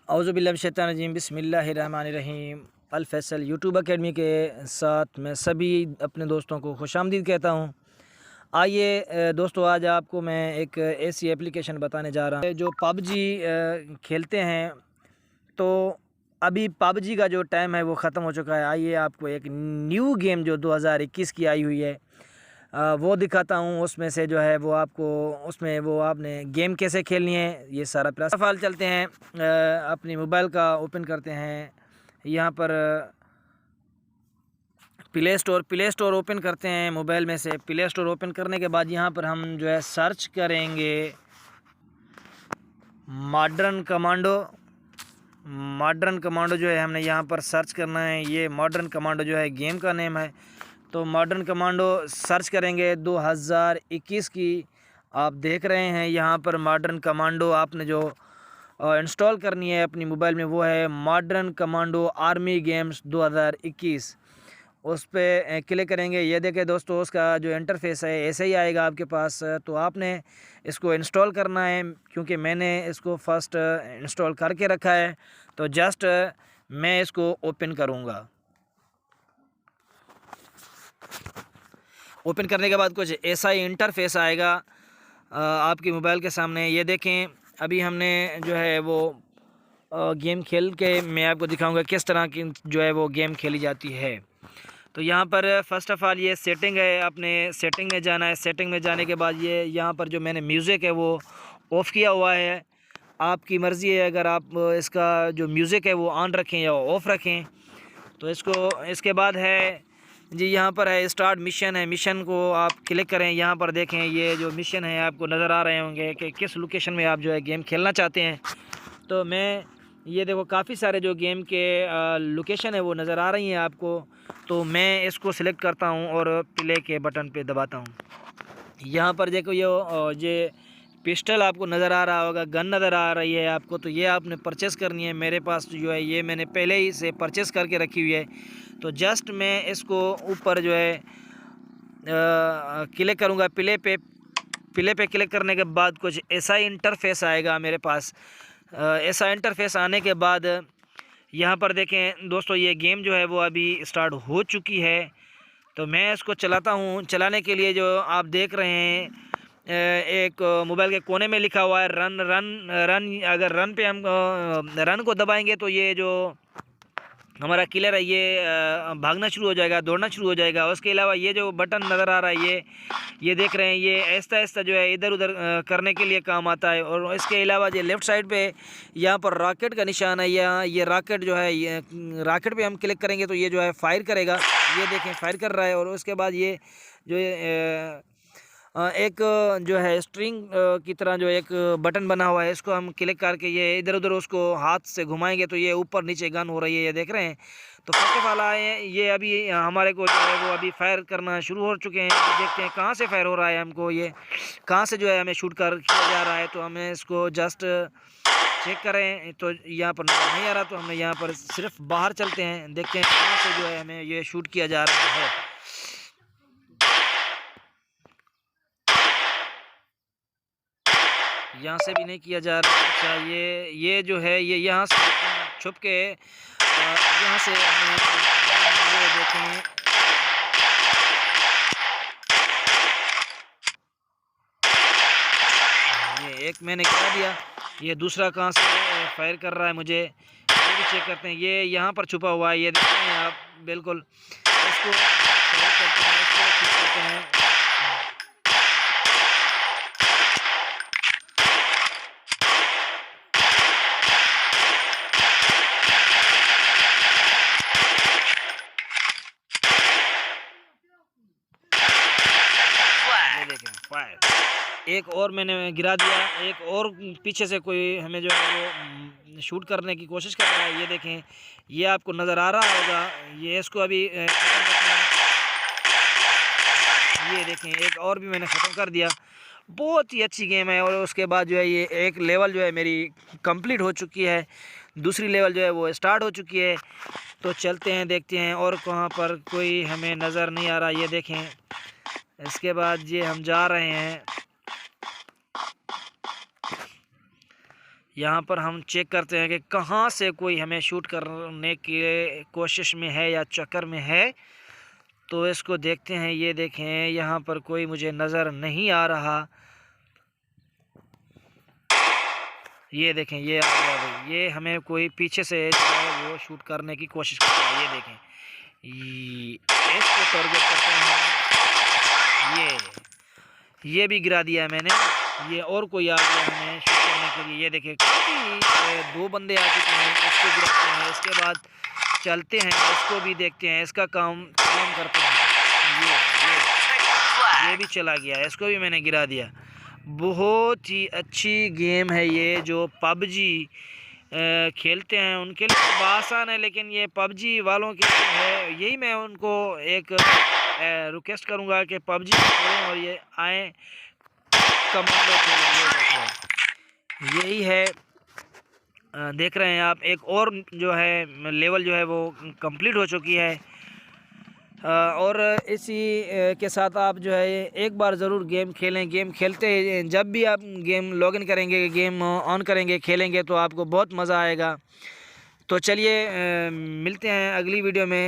औज़ुबिल्लाहिमिनश्शैतानिर्रजीम बिस्मिल्लाहिर्रहमानिर्रहीम। अल Faisal YouTube academy के साथ मैं सभी अपने दोस्तों को खुशामदीद कहता हूँ। आइए दोस्तों, आज आपको मैं एक ऐसी एप्लीकेशन बताने जा रहा हूँ जो पबजी खेलते हैं। तो अभी पबजी का जो टाइम है वो ख़त्म हो चुका है। आइए आपको एक न्यू गेम जो 2021 की आई हुई है वो दिखाता हूँ। उसमें से जो है वो आपको उसमें वो आपने गेम कैसे खेलनी है ये सारा प्लस फाल चलते हैं। अपनी मोबाइल का ओपन करते हैं। यहाँ पर प्ले स्टोर ओपन करते हैं। मोबाइल में से प्ले स्टोर ओपन करने के बाद यहाँ पर हम जो है सर्च करेंगे मॉडर्न कमांडो जो है हमने यहाँ पर सर्च करना है। ये मॉडर्न कमांडो जो है गेम का नेम है। तो मॉडर्न कमांडो सर्च करेंगे 2021 की। आप देख रहे हैं यहाँ पर मॉडर्न कमांडो आपने जो इंस्टॉल करनी है अपनी मोबाइल में वो है मॉडर्न कमांडो आर्मी गेम्स 2021। उस पर क्लिक करेंगे। ये देखें दोस्तों, उसका जो इंटरफेस है ऐसे ही आएगा आपके पास। तो आपने इसको इंस्टॉल करना है, क्योंकि मैंने इसको फर्स्ट इंस्टॉल करके रखा है। तो जस्ट मैं इसको ओपन करूँगा। ओपन करने के बाद कुछ ऐसा ही इंटरफेस आएगा आपकी मोबाइल के सामने। ये देखें, अभी हमने जो है वो गेम खेल के मैं आपको दिखाऊंगा किस तरह की जो है वो गेम खेली जाती है। तो यहाँ पर फ़र्स्ट ऑफ़ ऑल ये सेटिंग है, आपने सेटिंग में जाना है। सेटिंग में जाने के बाद ये यहाँ पर जो मैंने म्यूज़िक है वो ऑफ़ किया हुआ है। आपकी मर्ज़ी है, अगर आप इसका जो म्यूज़िक है वो ऑन रखें या ऑफ़ रखें। तो इसके बाद है जी, यहाँ पर है स्टार्ट मिशन है। मिशन को आप क्लिक करें। यहाँ पर देखें ये जो मिशन है आपको नज़र आ रहे होंगे कि किस लोकेशन में आप जो है गेम खेलना चाहते हैं। तो मैं ये देखो काफ़ी सारे जो गेम के लोकेशन है वो नज़र आ रही हैं आपको। तो मैं इसको सिलेक्ट करता हूँ और प्ले के बटन पे दबाता हूँ। यहाँ पर देखो ये पिस्टल आपको नज़र आ रहा होगा, गन नज़र आ रही है आपको। तो ये आपने परचेज़ करनी है। मेरे पास जो है ये मैंने पहले ही से परचेज़ करके रखी हुई है। तो जस्ट मैं इसको ऊपर जो है क्लिक करूँगा प्ले पे क्लिक करने के बाद कुछ ऐसा ही इंटरफेस आएगा मेरे पास। ऐसा इंटरफेस आने के बाद यहाँ पर देखें दोस्तों, ये गेम जो है वो अभी स्टार्ट हो चुकी है। तो मैं इसको चलाता हूँ। चलाने के लिए जो आप देख रहे हैं एक मोबाइल के कोने में लिखा हुआ है रन रन रन। अगर रन पे हम रन को दबाएंगे तो ये जो हमारा किलर है ये भागना शुरू हो जाएगा, दौड़ना शुरू हो जाएगा। उसके अलावा ये जो बटन नज़र आ रहा है ये देख रहे हैं, ये आहिस्ता आहिस्ता जो है इधर उधर करने के लिए काम आता है। और इसके अलावा ये लेफ़्ट साइड पे यहाँ पर रॉकेट का निशान है। यहाँ ये रॉकेट जो है, ये रॉकेट पे हम क्लिक करेंगे तो ये जो है फायर करेगा। ये देखें फायर कर रहा है। और उसके बाद ये जो एक जो है स्ट्रिंग की तरह जो एक बटन बना हुआ है, इसको हम क्लिक करके ये इधर उधर उसको हाथ से घुमाएंगे तो ये ऊपर नीचे गन हो रही है, ये देख रहे हैं। तो फर्स्ट ऑफ ऑल आए ये अभी हमारे को जो है वो अभी फायर करना शुरू हो चुके हैं। देखते हैं कहाँ से फायर हो रहा है, हमको ये कहाँ से जो है हमें शूट कर किया जा रहा है। तो हमें इसको जस्ट चेक करें। तो यहाँ पर नहीं आ रहा, तो हमें यहाँ पर सिर्फ बाहर चलते हैं, देखते हैं कहाँ से जो है हमें ये शूट किया जा रहा है। यहाँ से भी नहीं किया जा रहा। अच्छा, ये जो है ये यहाँ से छुप के यहाँ से ये देखें, ये एक मैंने गिरा दिया, ये दूसरा कहाँ से फायर कर रहा है मुझे ये भी चेक करते हैं। ये यहाँ पर छुपा हुआ है, ये देख रहे हैं आप बिल्कुल। इसको फायर करते हैं, इसको ठीक करते हैं। फायर एक और मैंने गिरा दिया। एक और पीछे से कोई हमें जो है वो शूट करने की कोशिश कर रहा है, ये देखें, ये आपको नज़र आ रहा होगा। ये इसको अभी ख़त्म करते हैं। ये देखें, एक और भी मैंने ख़त्म कर दिया। बहुत ही अच्छी गेम है। और उसके बाद जो है ये एक लेवल जो है मेरी कंप्लीट हो चुकी है, दूसरी लेवल जो है वो स्टार्ट हो चुकी है। तो चलते हैं, देखते हैं और कहाँ पर कोई हमें नज़र नहीं आ रहा, ये देखें। इसके बाद ये हम जा रहे हैं, यहाँ पर हम चेक करते हैं कि कहाँ से कोई हमें शूट करने की कोशिश में है या चक्कर में है। तो इसको देखते हैं। ये देखें, यहाँ पर कोई मुझे नज़र नहीं आ रहा। ये देखें, ये आ गया भाई। ये हमें कोई पीछे से जो है वो शूट करने की कोशिश कर रहा है। ये देखें, इसको टारगेट करते हैं। ये भी गिरा दिया है मैंने। ये और कोई आ गया हमें शूट करने के लिए। ये देखें, काफ़ी 2 बंदे आ चुके हैं। इसको गिराते हैं, इसके बाद चलते हैं, इसको भी देखते हैं, इसका काम करते हैं। ये भी चला गया, इसको भी मैंने गिरा दिया। बहुत ही अच्छी गेम है ये। जो पबजी खेलते हैं उनके लिए तो आसान है, लेकिन ये पबजी वालों के लिए है। यही मैं उनको एक रिक्वेस्ट करूंगा कि पबजी छोड़ें और ये आए कमांडो खेलें। यही है। देख रहे हैं आप, एक और जो है लेवल जो है वो कंप्लीट हो चुकी है। और इसी के साथ आप जो है एक बार ज़रूर गेम खेलें। गेम खेलते जब भी आप गेम लॉगिन करेंगे, गेम ऑन करेंगे, खेलेंगे तो आपको बहुत मज़ा आएगा। तो चलिए मिलते हैं अगली वीडियो में।